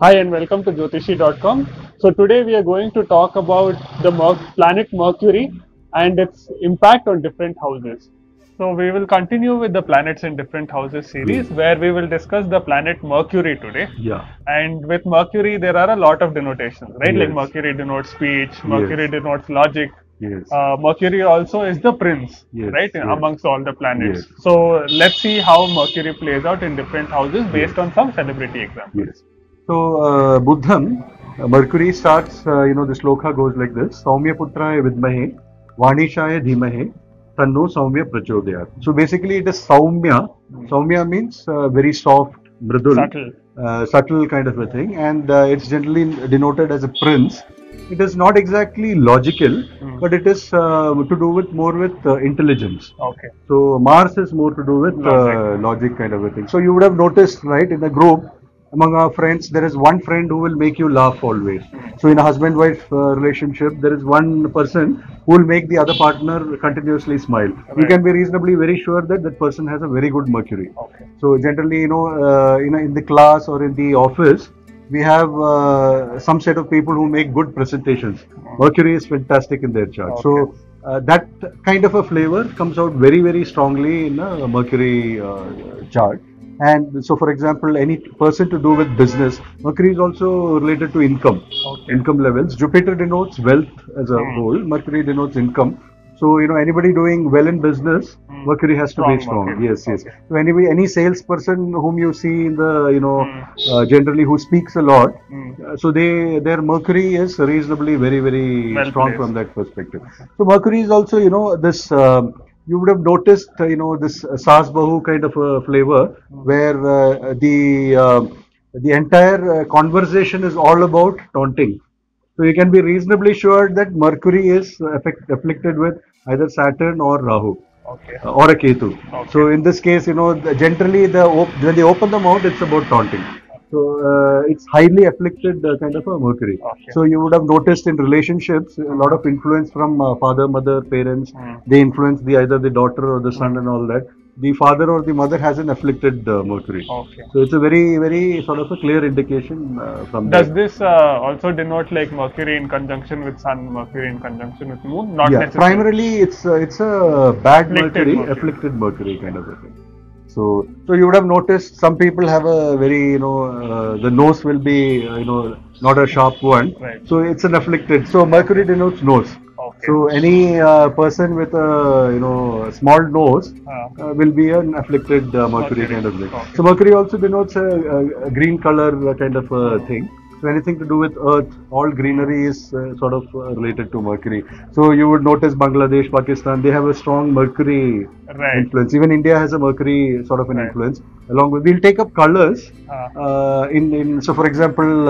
Hi and welcome to Jyotishi.com. So today we are going to talk about the planet Mercury and its impact on different houses. So we will continue with the planets in different houses series where we will discuss the planet Mercury today. Yeah. And with Mercury there are a lot of denotations, right? Like Yes. Mercury denotes speech, Mercury Yes. denotes logic. Yes. Mercury also is the prince, Yes, right, yes. amongst all the planets. Yes. So let's see how Mercury plays out in different houses based on some celebrity examples. Yes. So, Buddham, Mercury starts, the sloka goes like this. Saumya putraye vidmahe, vanishaya dhimahe, tanno saumya prachodayat. So basically it is Saumya. Saumya means very soft, mridul, subtle kind of a thing. And it's generally denoted as a prince. It is not exactly logical, but it is to do with more with intelligence. Okay. So Mars is more to do with logic kind of a thing. So you would have noticed, right, in a group among our friends, there is one friend who will make you laugh always. So in a husband-wife relationship, there is one person who will make the other partner continuously smile. You can be reasonably very sure that that person has a very good Mercury. Okay. So generally, in the class or in the office, we have some set of people who make good presentations. Mercury is fantastic in their chart. Okay. So that kind of a flavor comes out very, very strongly in a Mercury chart. And so, for example, any person to do with business, Mercury is also related to income, income levels. Jupiter denotes wealth as a whole. Mercury denotes income. So, anybody doing well in business, Mercury has to be strong. Mercury. Yes, yes. So, any salesperson whom you see in the, generally who speaks a lot, so their Mercury is reasonably very, very strong from that perspective. So, Mercury is also, this. You would have noticed, this Saas Bahu kind of a flavor where the entire conversation is all about taunting. So you can be reasonably sure that Mercury is afflicted with either Saturn or Rahu. Okay. Or a Ketu. Okay. So in this case, generally when they open the mouth, it's about taunting. So it's highly afflicted kind of a Mercury. Okay. So you would have noticed in relationships a lot of influence from father, mother, parents. They influence either the daughter or the son and all that. The father or the mother has an afflicted Mercury. Okay. So it's a very, very sort of a clear indication from Does that. this also denote like Mercury in conjunction with Sun, Mercury in conjunction with Moon? Not necessarily. Primarily it's a bad Mercury, afflicted Mercury kind of a thing. So you would have noticed some people have a very, the nose will be, not a sharp one. Right. So it's an afflicted. So Mercury denotes nose. Okay. So any person with a, small nose will be an afflicted Mercury kind of thing. Okay. So Mercury also denotes a green color kind of a thing. So anything to do with earth, all greenery is sort of related to Mercury. So you would notice Bangladesh, Pakistan, they have a strong Mercury influence. Even India has a Mercury sort of an influence. Along with, we'll take up colors. So for example,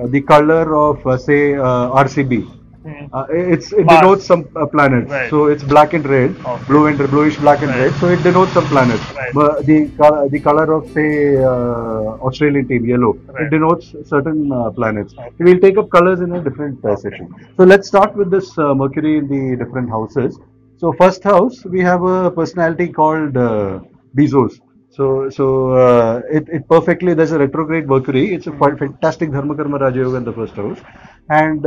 the color of say RCB. It denotes some planets. Right. So it's black and red, bluish black and red. So it denotes some planets. But the color of say Australian team, yellow, it denotes certain planets. So we'll take up colors in a different session. So let's start with this Mercury in the different houses. So first house, we have a personality called Bezos. So it perfectly, there's a retrograde Mercury. It's a fantastic Dharma Karma Raja Yoga in the first house. And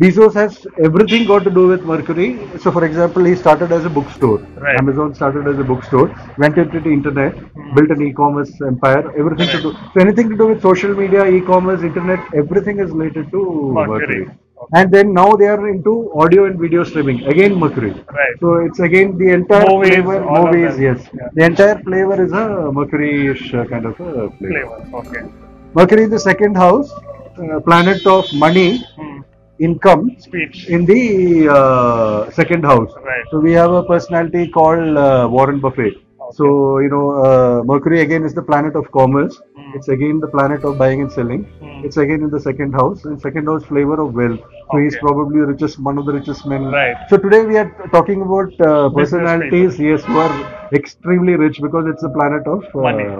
Bezos has everything got to do with Mercury. So, for example, he started as a bookstore. Amazon started as a bookstore, went into the internet, built an e-commerce empire, everything to do. So, anything to do with social media, e-commerce, internet, everything is related to Mercury. Okay. And then now they are into audio and video streaming. Again, Mercury. Right. So, it's again the entire flavor, movies, yes. Yeah. The entire flavor is a Mercury-ish kind of a flavor. Okay. Mercury is the second house, planet of money. Income speech in the second house. Right. So we have a personality called Warren Buffett. Okay. So Mercury again is the planet of commerce. It's again the planet of buying and selling. It's again in the second house. In second house, flavor of wealth. So he's probably one of the richest men. Right. So today we are talking about personalities, yes, who are extremely rich because it's the planet of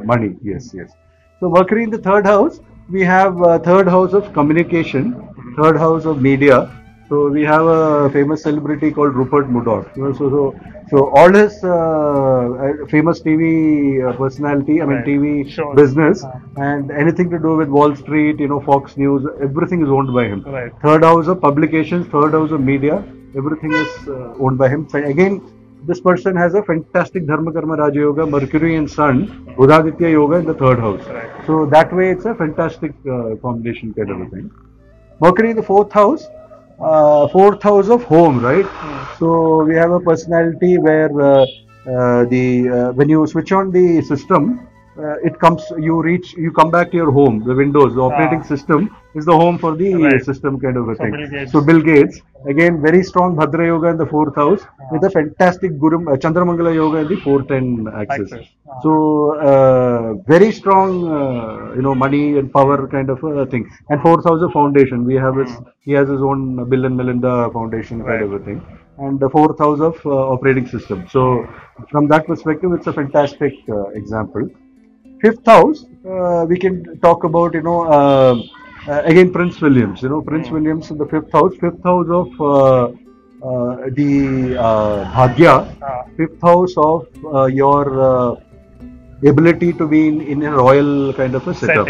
money. Yes, yes. So Mercury in the third house. We have third house of communication, third house of media, So we have a famous celebrity called Rupert Murdoch. So all his famous TV personality, I mean Right. TV Shows. business, and anything to do with Wall Street, Fox News, everything is owned by him. Right. Third house of publications, third house of media, everything is owned by him. So again, this person has a fantastic Dharma Karma Raja Yoga, Mercury and Sun, Udaditya Yoga in the third house. Right. So that way it's a fantastic combination kind of a thing. Mercury in the fourth house of home, right? So we have a personality where when you switch on the system, you come back to your home, the Windows, the operating system is the home for the Right. system kind of a thing. Bill Gates. So Bill Gates, again, very strong Bhadra Yoga in the fourth house with a fantastic Chandramangala Yoga in the 410 axis. So very strong, money and power kind of a thing. And fourth house of foundation, he has his own Bill and Melinda Foundation kind of a thing. And the fourth house of operating system. So from that perspective, it's a fantastic example. Fifth house, we can talk about, again Prince Williams. Prince Williams in the fifth house of the Bhagya, fifth house of your ability to be in a royal kind of a setup.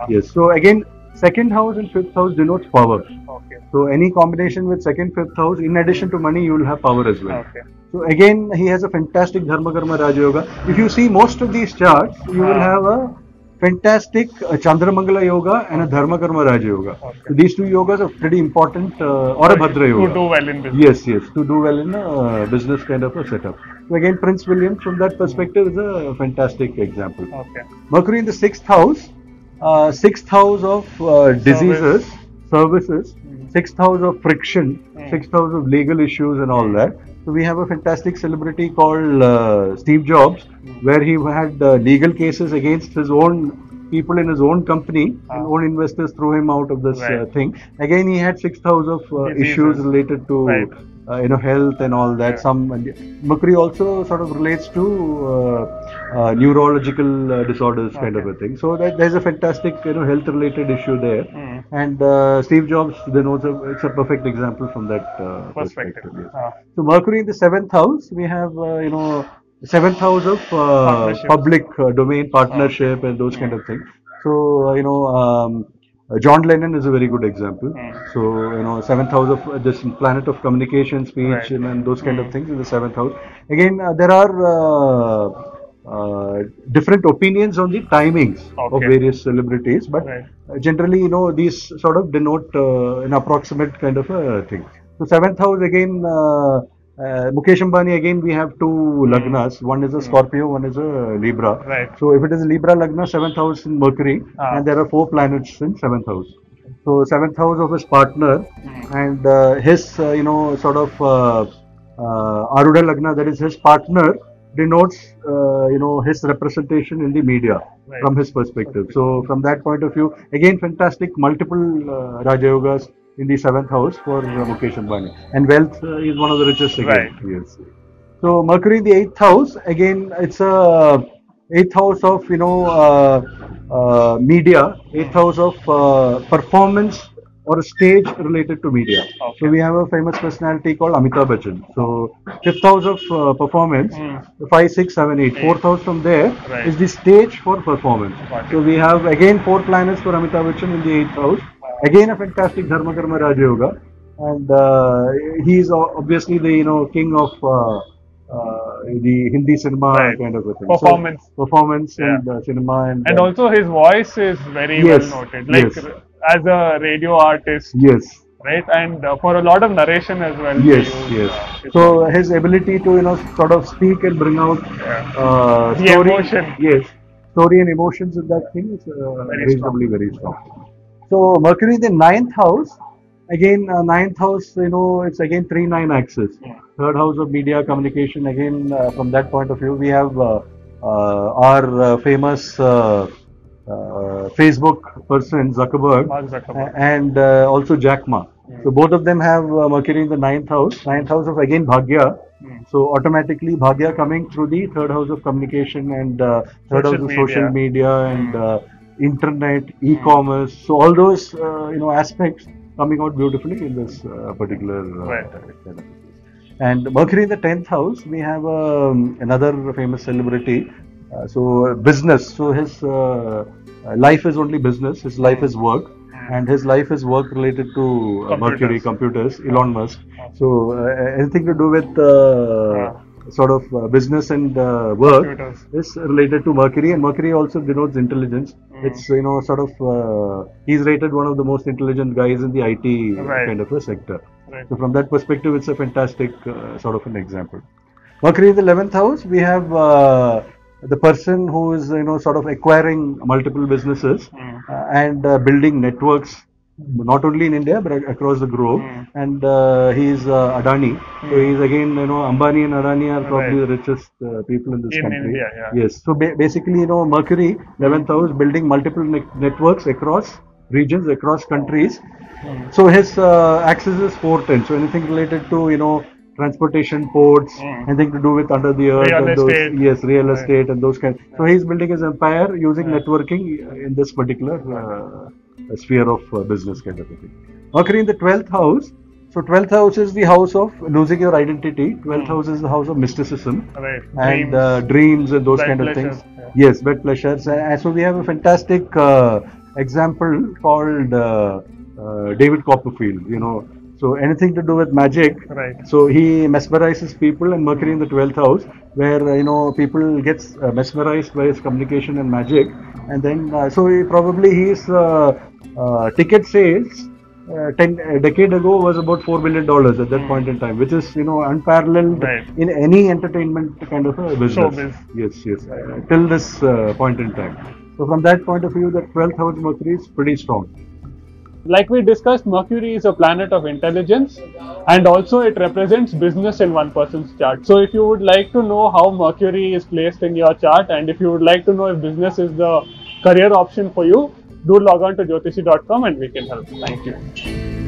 Yes. So again, second house and fifth house denotes power. Okay. So any combination with second, fifth house, in addition to money, you will have power as well. Okay. So again, he has a fantastic Dharma Karma Raja Yoga. If you see most of these charts, you will have a fantastic Chandramangala Yoga and a Dharma Karma Raja Yoga. Okay. So these two yogas are pretty important, or a Bhadra Yoga. To do well in business. Yes, to do well in a business kind of a setup. So again, Prince William, from that perspective, is a fantastic example. Okay. Mercury in the sixth house of diseases, services, sixth house of friction, sixth house of legal issues and all that. So we have a fantastic celebrity called Steve Jobs, where he had legal cases against his own people in his own company, and own investors threw him out of this thing. Again, he had sixth house of issues related to health and all that. Mercury also sort of relates to neurological disorders kind of a thing. So there's a fantastic health related issue there. And Steve Jobs denotes it's a perfect example from that perspective. Yes. So Mercury in the seventh house, we have seventh house of public domain partnership and those kind of things. So John Lennon is a very good example. So seventh house of this planet of communication, speech, and those kind of things in the seventh house. Again, there are different opinions on the timings of various celebrities, but generally, these sort of denote an approximate kind of a thing. So seventh house again, Mukesh Ambani, again we have two lagnas. One is a Scorpio, one is a Libra. Right. So if it is a Libra lagna, seventh house in Mercury, and there are 4 planets in seventh house. So seventh house of his partner and his sort of Aruda lagna, that is his partner, denotes his representation in the media from his perspective. So from that point of view, again fantastic multiple Raja Yogas in the seventh house for Mukesh Ambani, and wealth is one of the richest again. Yes. So Mercury in the eighth house, again it's a eighth house of media, eighth house of performance or a stage related to media. So we have a famous personality called Amitabh Bachchan. So fifth house of performance, 5, 6, 7, 8. Fourth house from there is the stage for performance. So we have again 4 planets for Amitabh Bachchan in the eighth house. Again a fantastic Dharma Karma Raja Yoga, and he is obviously the king of the Hindi cinema kind of a thing. Performance and cinema, and also his voice is very well noted. Like as a radio artist. Yes. Right, and for a lot of narration as well. Yes. So his ability to sort of speak and bring out story, emotion. Yes, story and emotions in that thing is reasonably very strong. So Mercury in the ninth house, again ninth house, it's again 3-9 axis. Third house of media communication. Again from that point of view, we have our famous Facebook person Zuckerberg. And also Jack Ma. So both of them have Mercury in the ninth house of again Bhagya. So automatically Bhagya coming through the third house of communication and third house of social media and internet, e-commerce. So all those aspects coming out beautifully in this particular Right. kind of. And Mercury in the 10th house, we have another famous celebrity. So business. So his life is only business. His life is work, and his life is work related to Mercury, computers, Elon Musk. So anything to do with sort of business and work Computers. is related to Mercury, and Mercury also denotes intelligence. It's sort of he's rated one of the most intelligent guys in the IT kind of a sector. Right. So from that perspective, it's a fantastic sort of an example. Mercury in the 11th house, we have the person who is sort of acquiring multiple businesses and building networks, not only in India but across the globe. And he's Adani. So he's again, Ambani and Adani are probably the richest people in this In country. India, Yes. So basically, Mercury 11th house, building multiple networks across regions, across countries. So his axis is 410. So anything related to transportation, ports, anything to do with under the earth, Real and those, estate. yes, real estate and those kind. So he's building his empire using networking in this particular sphere of business kind of a thing. Mercury in the 12th house. So 12th house is the house of losing your identity. 12th house is the house of mysticism Right. and dreams and those Bad kind of pleasures, things. Yes, bad pleasures. So we have a fantastic example called David Copperfield. So anything to do with magic. Right. So he mesmerizes people, and Mercury in the 12th house, where people gets mesmerized by his communication and magic, and then so his ticket sales. A decade ago was about $4 billion at that point in time, which is unparalleled in any entertainment kind of a business. Showbiz. Yes, till this point in time. So from that point of view, the 12th house Mercury is pretty strong. Like we discussed, Mercury is a planet of intelligence, and also it represents business in one person's chart. So if you would like to know how Mercury is placed in your chart, and if you would like to know if business is the career option for you, do log on to Jyotishi.com and we can help. Thank you.